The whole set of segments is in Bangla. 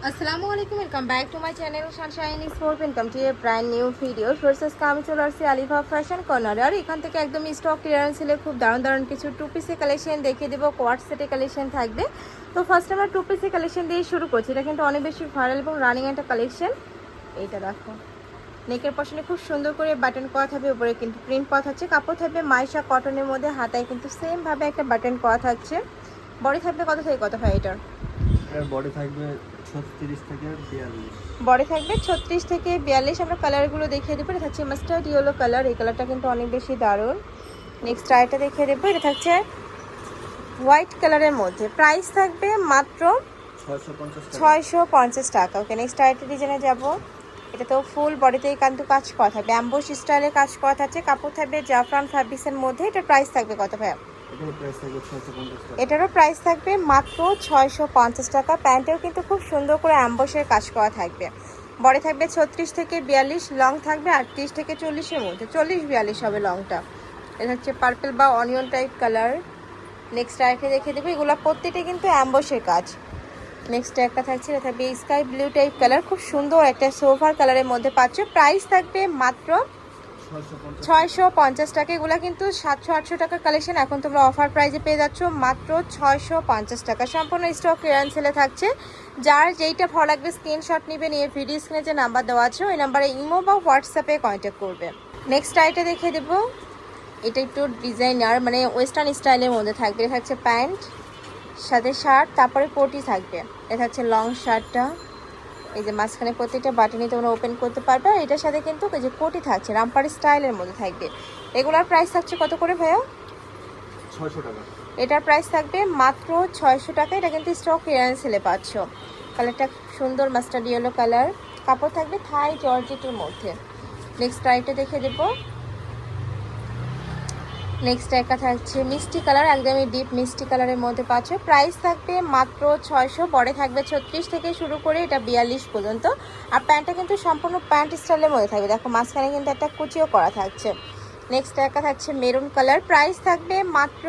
আসসালামু আলাইকুম, welcome back to my channel Sunshine sport. Welcome to A brand new video. First আমি চলে আসছি আলিফা ফ্যাশন কর্নারে। আর এখান থেকে একদম স্টক ক্লিয়ারেন্স ছিল, খুব দারুণ দারুণ কিছু টু পিসের কালেকশন দেখিয়ে দেবো। কোয়ার্ট সেটের কালেকশন থাকবে। তো ফার্স্ট আমরা টু পিসের কালেকশন দিয়ে শুরু করছি। এটা কিন্তু অনেক বেশি ভাইরাল এবং রানিং একটা কালেকশন। এইটা দেখো, নেকের পশনে খুব সুন্দর করে বাটন করা থাকবে, উপরে কিন্তু প্রিন্ট করা থাকছে। কাপড় থাকবে মাইশা কটনের মধ্যে, হাতায় কিন্তু সেম ভাবে একটা বাটন করা থাকছে। বডি থাকবে কত থেকে কত হয় এটার? বডি থাকবে 36 থেকে 42। বডি থাকবে 36 থেকে 42। আমরা কালারগুলো দেখিয়ে দেবো। এটা থাকছে মাস্টার্ড ইয়েলো কালার, এই কালারটা কিন্তু অনেক বেশি দারুণ। নেক্সট আরেকটা দেখিয়ে দেবো, এটা থাকছে হোয়াইট কালারের মধ্যে। প্রাইস থাকবে মাত্র 650 টাকা। ওকে, নেক্সট আরেকটা ডিজাইনে যাব। এটা তো ফুল বডিতেই কিন্তু কাজ করা থাকবে, অ্যাম্বোস স্টাইলে কাজ করা থাকছে। কাপড় থাকবে জাফরান ফ্যাব্রিক্সের মধ্যে। এটার প্রাইস থাকবে কত ভাইয়া? এটারও প্রাইস থাকবে মাত্র 650 টাকা। প্যান্টেও কিন্তু খুব সুন্দর করে অ্যাম্বোসের কাজ করা থাকবে। বডি থাকবে 36 থেকে 42, লং থাকবে 38 থেকে 40-এর মধ্যে। 40-42 হবে লংটা। এটা হচ্ছে পার্পল বা অনিয়ন টাইপ কালার। নেক্সট আরেকটা দেখে দেবো, এগুলো প্রত্যেকটা কিন্তু অ্যাম্বোসের কাজ। নেক্সট একটা থাকছে, এটা থাকবে স্কাই ব্লু টাইপ কালার, খুব সুন্দর একটা সোভার কালারের মধ্যে পাচ্ছ। প্রাইস থাকবে মাত্র 650 টাকা। এগুলো কিন্তু 700-800 টাকার কালেকশন, এখন তোমরা অফার প্রাইসে পেয়ে যাচ্ছ মাত্র 650 টাকা। সম্পূর্ণ স্টক ক্লিয়ারেন্স সেলে থাকছে। যার যেইটা ভালো লাগবে স্ক্রিনশট নিবে, নিয়ে ভিডিও স্ক্রিনে যে নাম্বার দেওয়া আছে ওই নাম্বারে ইমো বা হোয়াটসঅ্যাপে কন্ট্যাক্ট করবে। নেক্সট আইটা দেখিয়ে দেবো, এটা একটু ডিজাইনার মানে ওয়েস্টার্ন স্টাইলের মধ্যে থাকবে। এটা থাকছে প্যান্ট সাথে শার্ট, তারপরে কোটি থাকবে। এটা হচ্ছে লং শার্টটা, এই যে মাঝখানে প্রত্যেকটা বাটনই তোমরা ওপেন করতে পারবে। আর এটার সাথে কিন্তু এই যে কোটি থাকছে, রামপার স্টাইলের মধ্যে থাকবে। এগুলোর প্রাইস থাকছে কত করে ভাইয়া? 600 টাকা। এটার প্রাইস থাকবে মাত্র 600 টাকা। এটা কিন্তু স্টক ক্লিয়ারেন্স সেলে পাচ্ছ। কালারটা সুন্দর মাস্টার্ড ইয়েলো কালার, কাপড় থাকবে থাই জর্জেটের মধ্যে। নেক্সট আইটা দেখে দেবো। নেক্সট একটা থাকছে মিষ্টি কালার, একদমই ডিপ মিষ্টি কালারের মধ্যে পাচ্ছ। প্রাইস থাকবে মাত্র 600। বডি থাকবে 36 থেকে শুরু করে এটা 42 পর্যন্ত। আর প্যান্টটা কিন্তু সম্পূর্ণ প্যান্ট স্টাইলের মধ্যে থাকবে। দেখো মাঝখানে কিন্তু একটা কুচিও করা থাকছে। নেক্সট একটা থাকছে মেরুন কালার, প্রাইস থাকবে মাত্র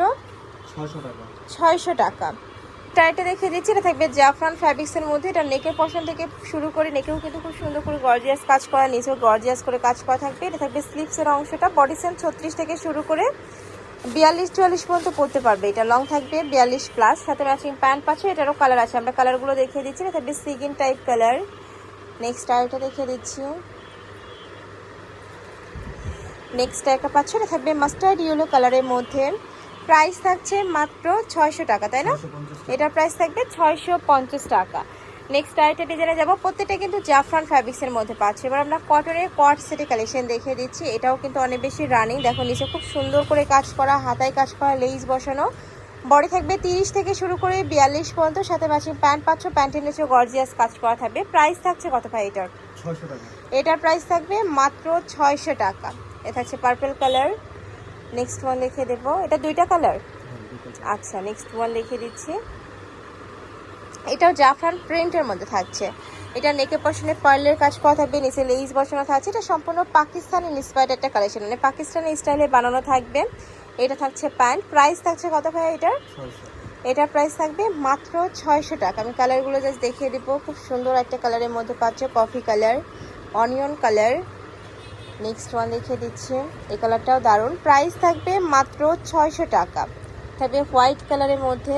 600 টাকা। 600 টাকা। টাইটা দেখিয়ে দিচ্ছি, এটা থাকবে জাফরান ফ্যাব্রিক্সের মধ্যে। এটা নেকের পশন থেকে শুরু করে নেকেও কিন্তু খুব সুন্দর করে গর্জিয়াস কাজ করা, নিচেও গর্জিয়াস করে কাজ করা থাকবে। এটা থাকবে স্লিপসের অংশটা। বডি সেম 36 থেকে শুরু করে 42-44 পর্যন্ত পড়তে পারবে। এটা লং থাকবে 42+, সাথে ম্যাচিং প্যান্ট পাচ্ছে। এটারও কালার আছে, আমরা কালারগুলো দেখিয়ে দিচ্ছি। এটা থাকবে সিগিন টাইপ কালার। নেক্সট আরেকটা দেখিয়ে দিচ্ছি। নেক্সট একটা পাচ্ছ, এটা থাকবে মাস্টার্ড ইয়েলো কালারের মধ্যে। প্রাইস থাকছে মাত্র 600 টাকা, তাই না? এটার প্রাইস থাকবে 650 টাকা। নেক্সট আরেকটা ডিজাইনে যাবো। প্রত্যেকটা কিন্তু জাফরান ফ্যাব্রিক্সের মধ্যে পাচ্ছে। এবার আমরা কটনের কোয়ার্ট সেটের কালেকশন দেখিয়ে দিচ্ছি। এটাও কিন্তু অনেক বেশি রানিং। দেখো নিচে খুব সুন্দর করে কাজ করা, হাতায় কাজ করা, লেস বসানো। বডি থাকবে 30 থেকে শুরু করে 42 পর্যন্ত, সাথে ম্যাচিং প্যান্ট পাচ্ছ। প্যান্টের নিচেও গর্জিয়াস কাজ করা থাকবে। প্রাইস থাকছে কত ভাই এটার? 600 টাকা। এটার প্রাইস থাকবে মাত্র 600 টাকা। এটা থাকছে পার্পল কালার। নেক্সট ওয়ান দেখিয়ে দেবো, এটা দুইটা কালার। আচ্ছা, নেক্সট ওয়ান দেখিয়ে দিচ্ছি। এটাও জাফরান প্রিন্টের মধ্যে থাকছে। এটা নেকে পশনে পার্লের কাজ করা থাকবে, নিচে লেস বসানো থাকছে। এটা সম্পূর্ণ পাকিস্তানি ইন্সপায়ার্ড একটা কালেকশন, মানে পাকিস্তানি স্টাইলে বানানো থাকবে। এটা থাকছে প্যান্ট। প্রাইস থাকছে কত ভাই এটার? 600। এটার প্রাইস থাকবে মাত্র 600 টাকা। আমি কালারগুলো জাস্ট দেখিয়ে দেবো। খুব সুন্দর একটা কালারের মধ্যে পাচ্ছে, coffee colour, onion colour. Next one দেখিয়ে দিচ্ছি, এই কালারটাও দারুণ। প্রাইস থাকবে মাত্র 600 টাকা। থাকবে হোয়াইট কালারের মধ্যে।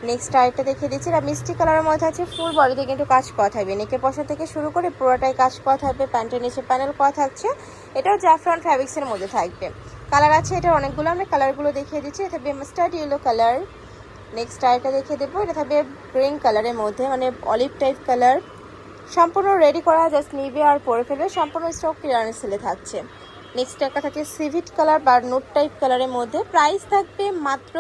নেক্সট আরেকটা দেখিয়ে দিচ্ছি, এটা মিষ্টি কালারের মধ্যে আছে। ফুল বডিতে কিন্তু কাজ করা থাকবে, নেকে পশা থেকে শুরু করে পুরোটাই কাজ করা থাকবে। প্যান্টের নিচে প্যানেল করা থাকছে। এটাও জাফরান ফ্যাব্রিক্সের মধ্যে থাকবে। কালার আছে এটা অনেকগুলো, আমি কালারগুলো দেখিয়ে দিচ্ছি। এটা থাকবে মাস্টার্ড ইয়েলো কালার। নেক্সট আরেকটা দেখিয়ে দেবো, এটা থাকবে গ্রিন কালারের মধ্যে, মানে অলিভ টাইপ কালার। সম্পূর্ণ রেডি করা, জাস্ট নিবে আর পরে ফেলবে। সম্পূর্ণ স্টক ক্লিয়ারেন্স সেলে থাকছে। নেক্সট একটা থাকে সিভিট কালার বা নোট টাইপ কালারের মধ্যে। প্রাইস থাকবে মাত্র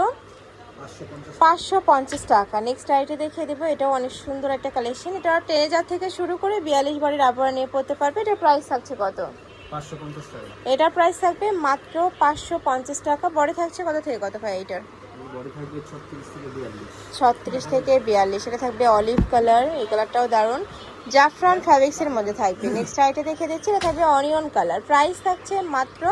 550 টাকা। নেক্সট আইটে দেখিয়ে দেবো, এটাও অনেক সুন্দর একটা কালেকশন। এটা 10,000 থেকে শুরু করে 42 বারের আবহাওয়া নিয়ে পড়তে পারবে। এটার প্রাইস থাকছে কত? 550 টাকা। এটার প্রাইস থাকবে মাত্র 550 টাকা। বডি থাকছে কত থেকে কত ভাই এটার? বডি থাকবে 36 থেকে 42। 36 থেকে 42। এটা থাকবে অলিভ কালার, এই কালারটাও দারুণ, জাফরান ফ্যাব্রিক্সের মধ্যে থাকবে। নেক্সট আইটে দেখে দিচ্ছি, এটা থাকবে অনিয়ন কালার। প্রাইস থাকছে মাত্র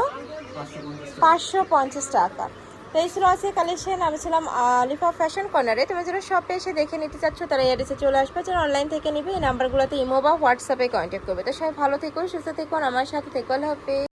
550 টাকা। তো এই ছিল আছে কালেকশন। আমি ছিলাম আলিফা ফ্যাশন কর্নারে। তুমি যারা শপে এসে দেখে নিতে চাচ্ছ তারা এড্রেসে চলে আসবে, যারা অনলাইন থেকে নিবে এই নাম্বারগুলোতে ইমো বা হোয়াটসঅ্যাপে কন্ট্যাক্ট করবে। তো সবাই ভালো থেকো, সুস্থ থেকো, আমার সাথে থেকো। আল্লাহ হাফেজ।